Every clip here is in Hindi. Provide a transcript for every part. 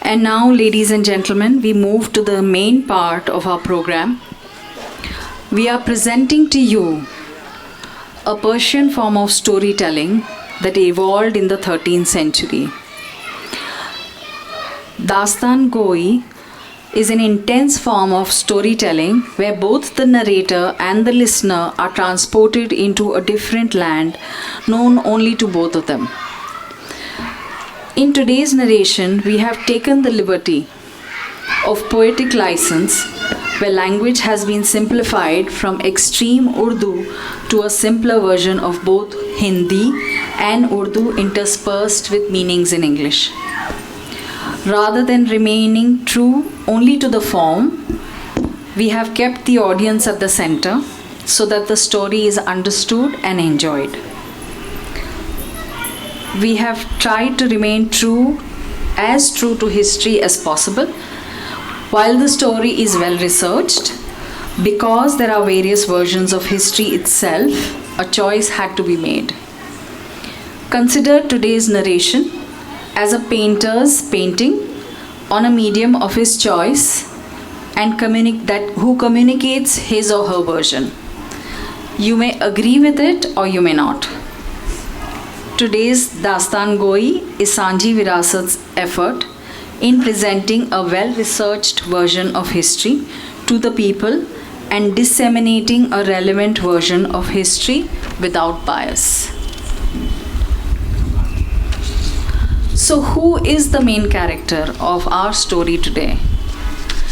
And now, ladies and gentlemen, we move to the main part of our program. We are presenting to you a Persian form of storytelling that evolved in the 13th century. Dastan Goi is an intense form of storytelling where both the narrator and the listener are transported into a different land known only to both of them. In today's narration, we have taken the liberty of poetic license where language has been simplified from extreme Urdu to a simpler version of both Hindi and Urdu interspersed with meanings in English. Rather than remaining true only to the form, we have kept the audience at the center so that the story is understood and enjoyed. We have tried to remain as true to history as possible, while the story is well researched. Because there are various versions of history itself, a choice had to be made. Consider today's narration as a painter's painting on a medium of his choice and who communicates his or her version. You may agree with it or you may not. Today's Dastan Goi is Sanji Virasat's effort in presenting a well-researched version of history to the people and disseminating a relevant version of history without bias. So who is the main character of our story today?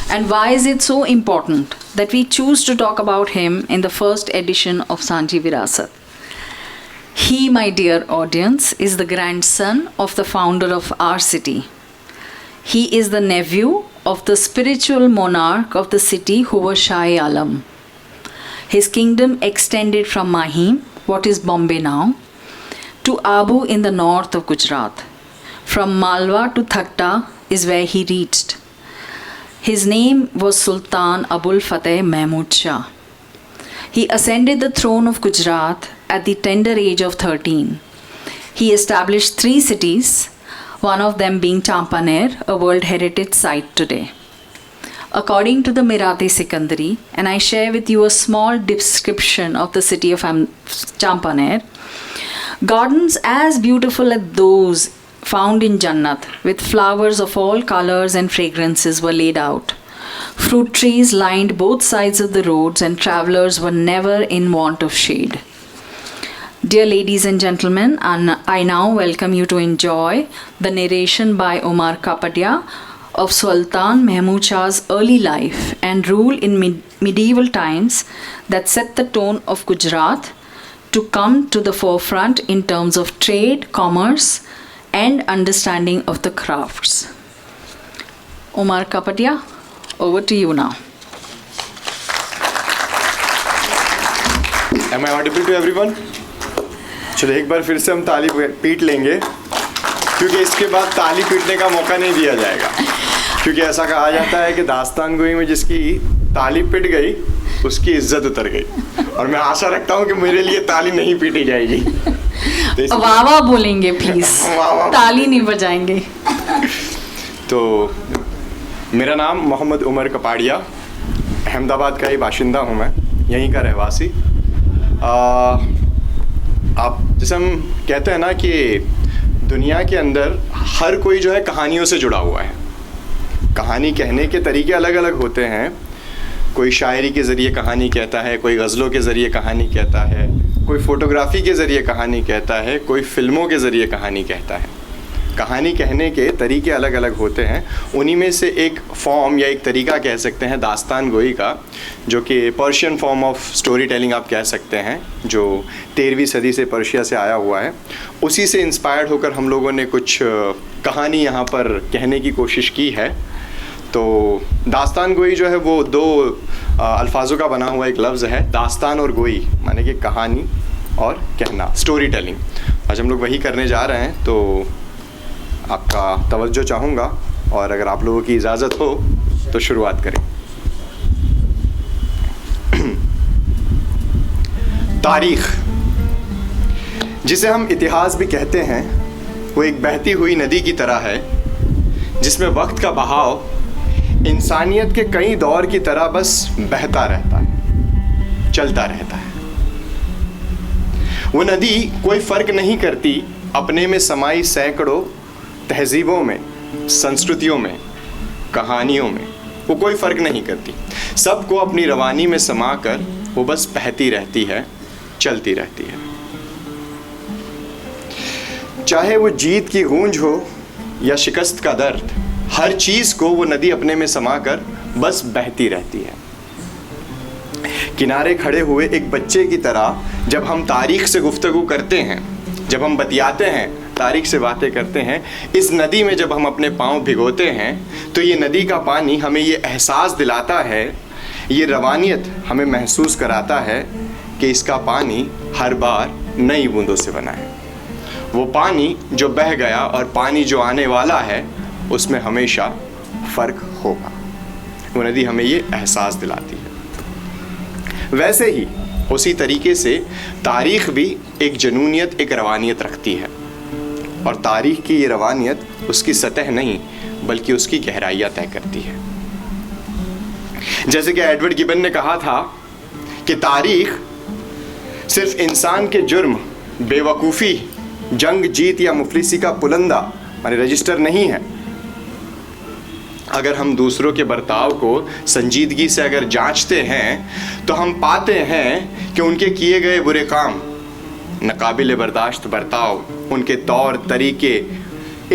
And why is it so important that we choose to talk about him in the first edition of Sanji Virasat? He, my dear audience, is the grandson of the founder of our city. He is the nephew of the spiritual monarch of the city who was Shah Alam. His kingdom extended from Mahim, what is Bombay now, to Abu in the north of Gujarat. From Malwa to Thatta is where he reached. His name was Sultan Abul Fateh Mahmud Shah. He ascended the throne of Gujarat at the tender age of 13. He established 3 cities, one of them being Champaner, a World Heritage Site today. According to the Mirate Sikandari, and I share with you a small description of the city of Champaner, gardens as beautiful as those found in Jannat, with flowers of all colors and fragrances were laid out. Fruit trees lined both sides of the roads and travelers were never in want of shade. Dear ladies and gentlemen, I now welcome you to enjoy the narration by Omar Kapadia of Sultan Mahmud Shah's early life and rule in medieval times that set the tone of Gujarat to come to the forefront in terms of trade, commerce, and understanding of the crafts. Omar Kapadia, over to you now. Am I audible to everyone? चलो एक बार फिर से हम ताली पीट लेंगे क्योंकि इसके बाद ताली पीटने का मौका नहीं दिया जाएगा, क्योंकि ऐसा कहा जाता है कि दास्तान गोई में जिसकी ताली पिट गई उसकी इज्जत उतर गई, और मैं आशा रखता हूँ कि मेरे लिए ताली नहीं पीटी जाएगी। तो वाह वाह बोलेंगे प्लीज, ताली नहीं बजाएंगे। तो मेरा नाम मोहम्मद उमर कपाड़िया, अहमदाबाद का ही बाशिंदा हूँ मैं, यहीं का रहवासी। आप जैसे हम कहते हैं ना कि दुनिया के अंदर हर कोई जो है कहानियों से जुड़ा हुआ है। कहानी कहने के तरीके अलग अलग होते हैं। कोई शायरी के ज़रिए कहानी कहता है, कोई गज़लों के ज़रिए कहानी कहता है, कोई फ़ोटोग्राफ़ी के ज़रिए कहानी कहता है, कोई फ़िल्मों के ज़रिए कहानी कहता है। कहानी कहने के तरीके अलग अलग होते हैं। उन्हीं में से एक फॉर्म या एक तरीका कह सकते हैं दास्तान गोई का, जो कि Persian form of story telling आप कह सकते हैं, जो 13वीं सदी से पर्शिया से आया हुआ है। उसी से इंस्पायर्ड होकर हम लोगों ने कुछ कहानी यहाँ पर कहने की कोशिश की है। तो दास्तान गोई जो है वो 2 अल्फाजों का बना हुआ एक लफ्ज़ है, दास्तान और गोई, माने कि कहानी और कहना, स्टोरी टेलिंग। आज हम लोग वही करने जा रहे हैं, तो आपका तवज्जो चाहूँगा, और अगर आप लोगों की इजाज़त हो तो शुरुआत करें। तारीख़, जिसे हम इतिहास भी कहते हैं, वो एक बहती हुई नदी की तरह है जिसमें वक्त का बहाव इंसानियत के कई दौर की तरह बस बहता रहता है, चलता रहता है। वो नदी कोई फर्क नहीं करती अपने में समाई सैकड़ों तहजीबों में, संस्कृतियों में, कहानियों में। वो कोई फर्क नहीं करती, सबको अपनी रवानी में समाकर वो बस बहती रहती है, चलती रहती है। चाहे वो जीत की गूंज हो या शिकस्त का दर्द, हर चीज को वो नदी अपने में समाकर बस बहती रहती है। किनारे खड़े हुए एक बच्चे की तरह जब हम तारीख से गुफ्तगू करते हैं, जब हम बतियाते हैं, तारीख से बातें करते हैं, इस नदी में जब हम अपने पांव भिगोते हैं तो ये नदी का पानी हमें ये एहसास दिलाता है, ये रवानियत हमें महसूस कराता है कि इसका पानी हर बार नई बूंदों से बना है। वो पानी जो बह गया और पानी जो आने वाला है उसमें हमेशा फ़र्क होगा। वो नदी हमें ये एहसास दिलाती है। वैसे ही उसी तरीके से तारीख़ भी एक जनूनियत, एक रवानियत रखती है, और तारीख़ की ये रवानियत उसकी सतह नहीं बल्कि उसकी गहराइयाँ तय करती है। जैसे कि एडवर्ड गिबन ने कहा था कि तारीख़ सिर्फ इंसान के जुर्म, बेवकूफ़ी, जंग जीत या मुफलिसी का पुलंदा माने रजिस्टर नहीं है। अगर हम दूसरों के बर्ताव को संजीदगी से अगर जांचते हैं तो हम पाते हैं कि उनके किए गए बुरे काम, नाकाबिले बर्दाश्त बर्ताव, उनके तौर तरीके,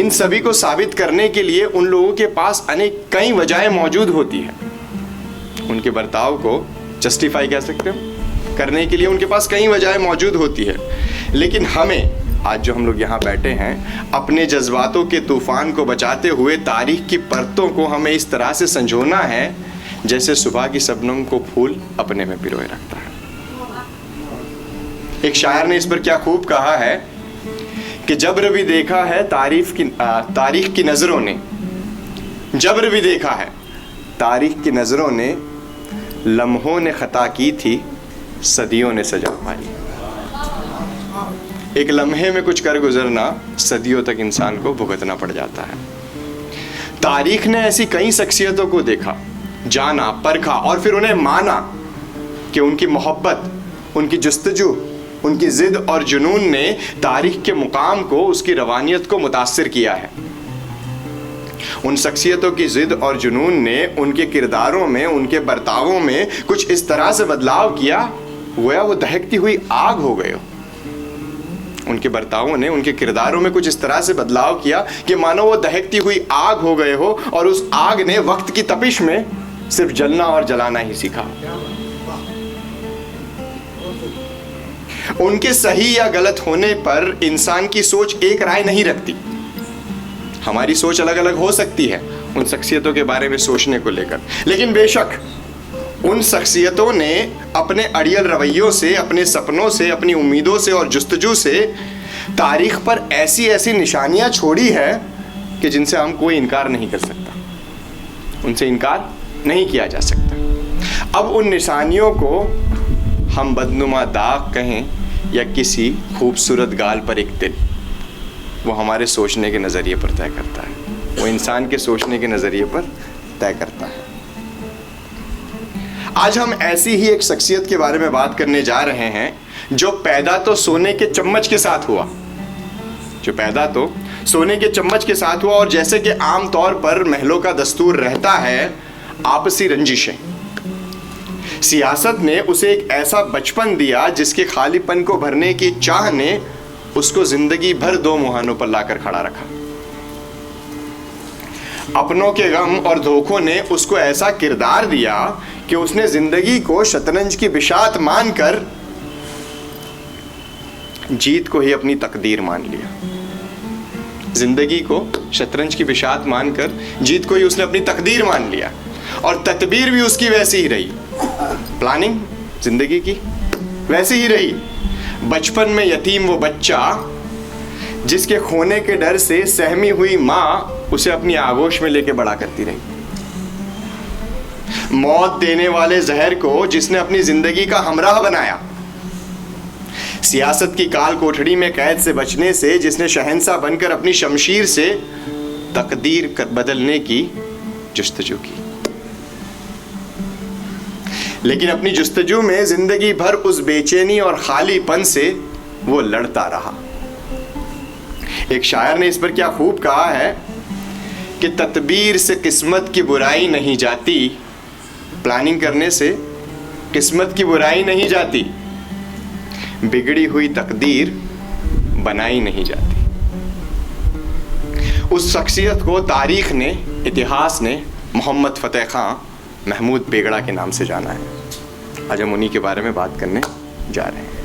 इन सभी को साबित करने के लिए उन लोगों के पास अनेक कई वजहें मौजूद होती हैं। उनके बर्ताव को जस्टिफाई कह सकते हो करने के लिए उनके पास कई वजहें मौजूद होती है। लेकिन हमें आज जो हम लोग यहाँ बैठे हैं, अपने जज्बातों के तूफान को बचाते हुए तारीख की परतों को हमें इस तरह से संजोना है जैसे सुबह की शबनम को फूल अपने में पिरोए रखता है। एक शायर ने इस पर क्या खूब कहा है कि जब्र भी देखा है तारीख की नज़रों ने, जब्र भी देखा है तारीख की नज़रों ने, लम्हों ने खता की थी सदियों ने सजा पाई। एक लम्हे में कुछ कर गुजरना सदियों तक इंसान को भुगतना पड़ जाता है। तारीख ने ऐसी कई शख्सियतों को देखा, जाना, परखा और फिर उन्हें माना कि उनकी मोहब्बत, उनकी जुस्तजू, उनकी जिद और जुनून ने तारीख के मुकाम को, उसकी रवानियत को मुतासिर किया है। उन शख्सियतों की जिद और जुनून ने उनके किरदारों में, उनके बर्तावों में कुछ इस तरह से बदलाव किया गोया वो दहकती हुई आग हो गए। उनके बर्तावों ने, उनके किरदारों में कुछ इस तरह से बदलाव किया कि मानो वो दहकती हुई आग हो गए हो और उस आग ने वक्त की तपिश में सिर्फ जलना और जलाना ही सीखा। उनके सही या गलत होने पर इंसान की सोच एक राय नहीं रखती। हमारी सोच अलग अलग हो सकती है उन शख्सियतों के बारे में सोचने को लेकर, लेकिन बेशक उन शख्सियतों ने अपने अड़ियल रवैयों से, अपने सपनों से, अपनी उम्मीदों से और जुस्तजू से तारीख पर ऐसी ऐसी निशानियां छोड़ी है कि जिनसे हम कोई इनकार नहीं कर सकता, उनसे इनकार नहीं किया जा सकता। अब उन निशानियों को हम बदनुमा दाग कहें या किसी खूबसूरत गाल पर एक तिल, वो हमारे सोचने के नज़रिए पर तय करता है, वो इंसान के सोचने के नज़रिए पर तय करता है। आज हम ऐसी ही एक शख्सियत के बारे में बात करने जा रहे हैं जो पैदा तो सोने के चम्मच के साथ हुआ, जो पैदा तो सोने के चम्मच के साथ हुआ, और जैसे कि आम तौर पर महलों का दस्तूर रहता है, आपसी रंजिशें, सियासत ने उसे एक ऐसा बचपन दिया जिसके खालीपन को भरने की चाह ने उसको जिंदगी भर दो मुहानों पर लाकर खड़ा रखा। अपनों के गम और धोखों ने उसको ऐसा किरदार दिया कि उसने जिंदगी को शतरंज की बिशात मानकर जीत को ही अपनी तकदीर मान लिया। जिंदगी को शतरंज की बिशात मानकर जीत को ही उसने अपनी तकदीर मान लिया, और तदबीर भी उसकी वैसी ही रही, प्लानिंग जिंदगी की वैसी ही रही। बचपन में यतीम वो बच्चा जिसके खोने के डर से सहमी हुई माँ उसे अपनी आगोश में लेके बड़ा करती रही। मौत देने वाले जहर को जिसने अपनी जिंदगी का हमराह बनाया। सियासत की काल कोठड़ी में कैद से बचने से जिसने शहंशाह बनकर अपनी शमशीर से तकदीर बदलने की जुस्तजू की, लेकिन अपनी जुस्तजू में जिंदगी भर उस बेचैनी और खालीपन से वो लड़ता रहा। एक शायर ने इस पर क्या खूब कहा है कि तदबीर से किस्मत की बुराई नहीं जाती, प्लानिंग करने से किस्मत की बुराई नहीं जाती, बिगड़ी हुई तकदीर बनाई नहीं जाती। उस शख्सियत को तारीख ने, इतिहास ने मोहम्मद फ़तेह खां महमूद बेगड़ा के नाम से जाना है। आज हम उन्हीं के बारे में बात करने जा रहे हैं।